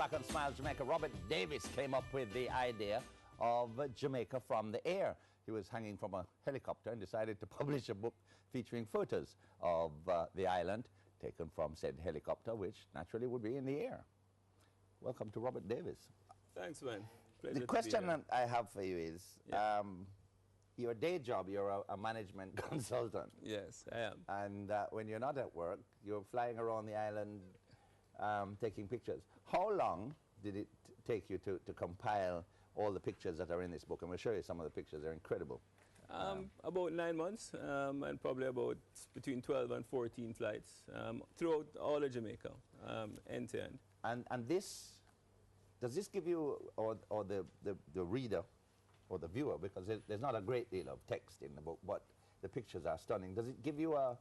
back on Smile Jamaica. Robert Davis came up with the idea of Jamaica from the air. He was hanging from a helicopter and decided to publish a book featuring photos of the island taken from said helicopter, which naturally would be in the air. Welcome to Robert Davis. Thanks, man. Pleasure The question to be here. I have for you is, your day job, you're a management consultant. Yes, I am. And when you're not at work, you're flying around the island taking pictures. How long did it take you to compile all the pictures that are in this book? And we'll show you some of the pictures. They're incredible. About 9 months, and probably about between 12 and 14 flights throughout all of Jamaica, end to end. And this, does this give you, or the reader, or the viewer, because there's not a great deal of text in the book, but the pictures are stunning. Does it give you a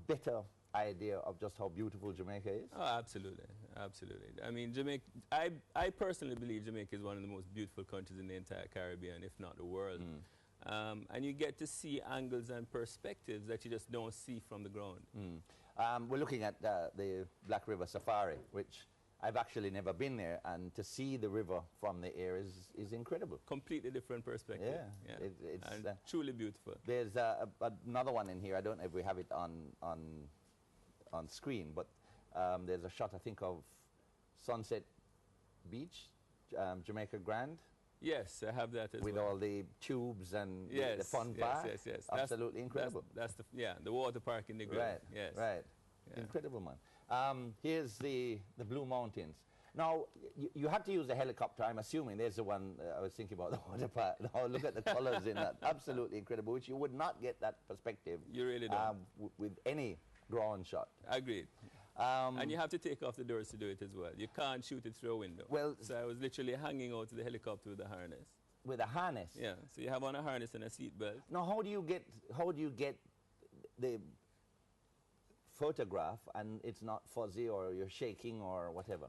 better idea of just how beautiful Jamaica is? Oh, absolutely, absolutely. I mean, Jamaica, I personally believe Jamaica is one of the most beautiful countries in the entire Caribbean, if not the world. And you get to see angles and perspectives that you just don't see from the ground. We're looking at the Black River Safari, which I've actually never been there, and to see the river from the air is incredible. Completely different perspective. Yeah. It's truly beautiful. There's another one in here. I don't know if we have it on screen, but there's a shot, I think, of Sunset Beach, Jamaica Grand. Yes, I have that as with well. All the tubes and the fun park. Yes. Absolutely incredible. That's the water park in the Grove. Right, yes. Right. Yeah. Incredible, man. Here's the Blue Mountains. Now, you had to use a helicopter, I'm assuming. There's the one I was thinking about, the water park. Now, look at the colors in that. Absolutely incredible, which you would not get that perspective. You really don't. With any ground shot. Agreed. And you have to take off the doors to do it as well. You can't shoot it through a window. Well, so I was literally hanging out to the helicopter with a harness. With a harness? Yeah. So you have on a harness and a seat belt. Now, how do you get the photograph and it's not fuzzy or you're shaking or whatever?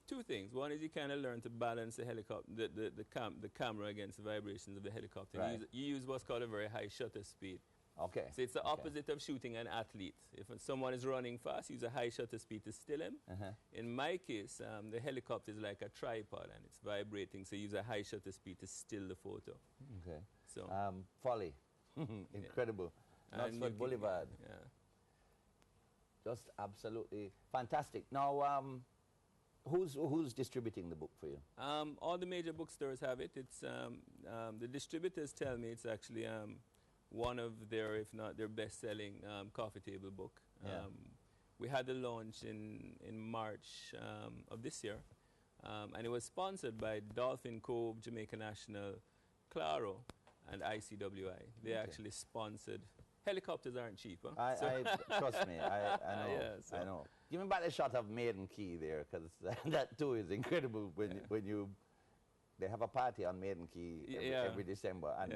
Two things. One is you kind of learn to balance the helicopter, the camera against the vibrations of the helicopter. Right. You use what's called a very high shutter speed. Okay. So it's the opposite of shooting an athlete. If someone is running fast, use a high shutter speed to still him. In my case, the helicopter is like a tripod and it's vibrating, so use a high shutter speed to still the photo. Okay. So Folly. Incredible. Knoxford Boulevard. Yeah. Just absolutely fantastic. Now, who's distributing the book for you? All the major bookstores have it. It's the distributors tell me it's actually one of their, if not their best-selling coffee table book. Yeah. We had the launch in March of this year, and it was sponsored by Dolphin Cove, Jamaica National, Claro, and ICWI. They actually sponsored. Helicopters aren't cheap, huh? Trust me, I know. Yeah, I know. Give me back the shot of Maiden Key there, because that too is incredible when they have a party on Maiden Key every December, and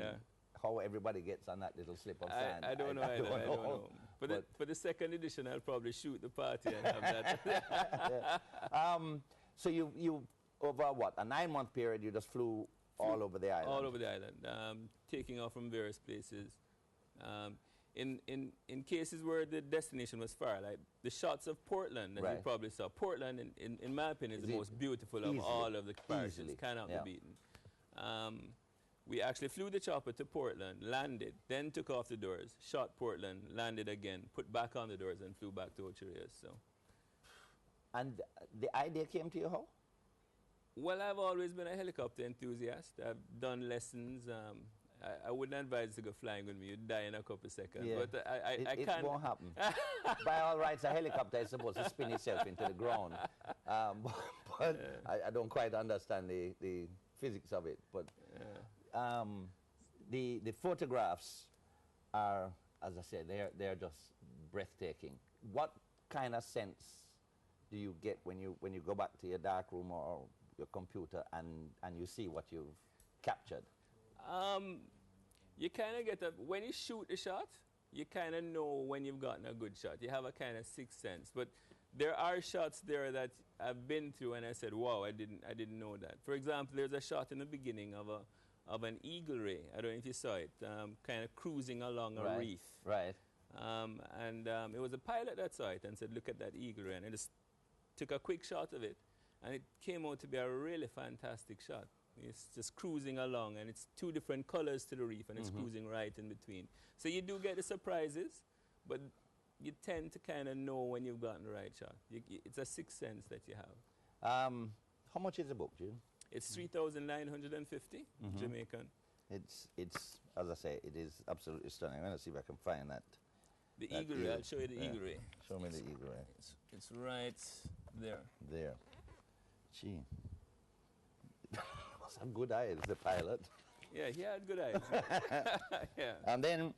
how everybody gets on that little slip of sand. I don't know. I don't know. But for the second edition, I'll probably shoot the party and have that. So you over what, a 9-month period, you just flew all over the island? All over the island, taking off from various places. In cases where the destination was far, like the shots of Portland, as you probably saw. Portland, in my opinion, is the most beautiful of all of the parishes, kind of the beaten. We actually flew the chopper to Portland, landed, then took off the doors, shot Portland, landed again, put back on the doors, and flew back to Ocho Rios. So. And the idea came to you how? Well, I've always been a helicopter enthusiast. I've done lessons. I wouldn't advise to go flying with me. You'd die in a couple of seconds. Yeah. But I can't. It won't happen. By all rights, a helicopter is supposed to spin itself into the ground. But I don't quite understand the physics of it. But the photographs are, as I said, they're just breathtaking. What kind of sense do you get when you go back to your dark room or your computer and you see what you've captured? You kind of get when you shoot a shot, you kind of know when you've gotten a good shot. You have a kind of sixth sense. But there are shots there that I've been through and I said, wow, I didn't know that. For example, there's a shot in the beginning of an eagle ray. I don't know if you saw it, kind of cruising along a reef. Right. It was a pilot that saw it and said, look at that eagle ray. And I just took a quick shot of it. And it came out to be a really fantastic shot. It's just cruising along, and it's two different colors to the reef, and it's cruising right in between. So you do get the surprises, but you tend to kind of know when you've gotten the right shot. It's a sixth sense that you have. How much is the book, June? It's 3,950 Jamaican. It's, as I say, it is absolutely stunning. I'm going to see if I can find that. The that eagle ray, I'll show you the eagle ray. Show me the eagle ray. It's right there. There. Gee. Was a good eyes, the pilot. Yeah, he had good eyes. Yeah. And then,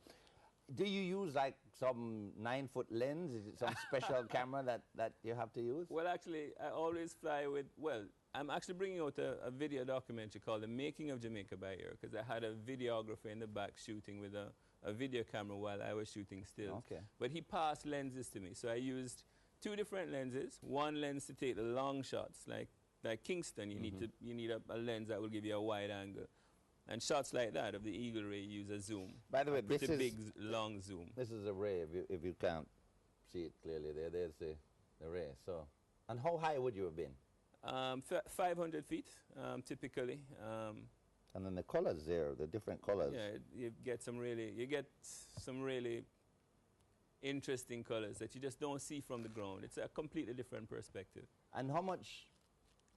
do you use like some 9-foot lens? Is it some special camera that you have to use? Well, actually, I always fly with, well, I'm actually bringing out a video documentary called The Making of Jamaica by Air, because I had a videographer in the back shooting with a video camera while I was shooting still. Okay. But he passed lenses to me, so I used 2 different lenses. One lens to take the long shots, like Kingston, you need a lens that will give you a wide angle. And shots like that of the eagle ray use a zoom. By the way, this is big, long zoom. This is a ray, if you can't see it clearly there. There's the ray. So, and how high would you have been? 500 feet, typically. And then the colors there, the different colors. Yeah, you get some really interesting colors that you just don't see from the ground. It's a completely different perspective. And how much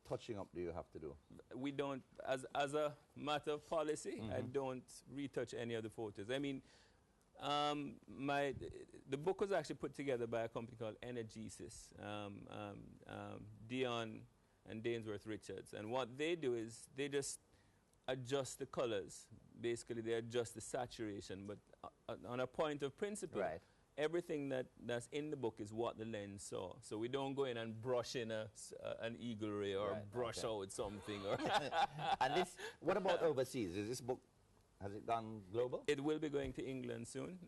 touching up do you have to do? We don't, as a matter of policy, I don't retouch any of the photos. I mean, the book was actually put together by a company called Energesis, Dion and Dainsworth Richards. And what they do is they just adjust the colors. Basically, they adjust the saturation. But on a point of principle, everything that's in the book is what the lens saw. So we don't go in and brush in an eagle ray or brush out something. Or and this, what about overseas? Is this book, has it gone global? It will be going to England soon.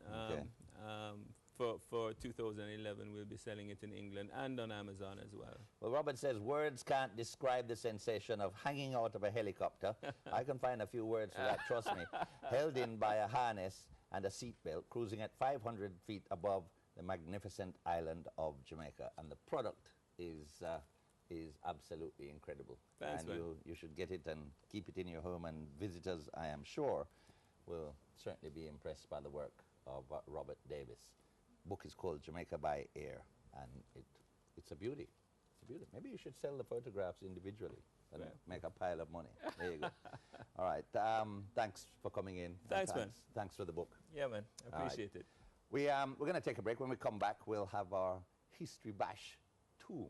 For 2011, we'll be selling it in England and on Amazon as well. Well, Robert says, words can't describe the sensation of hanging out of a helicopter. I can find a few words for that, trust me. Held in by a harness and a seatbelt, cruising at 500 feet above the magnificent island of Jamaica. And the product is absolutely incredible. Thanks, and you should get it and keep it in your home, and visitors, I am sure, will certainly be impressed by the work of Robert Davis. Book is called Jamaica by Air, and it's a beauty. It's a beauty. Maybe you should sell the photographs individually and make a pile of money. There you go. All right. Thanks for coming in. Thanks, man. Thanks for the book. Yeah, man. I appreciate it. We're going to take a break. When we come back, we'll have our History Bash 2.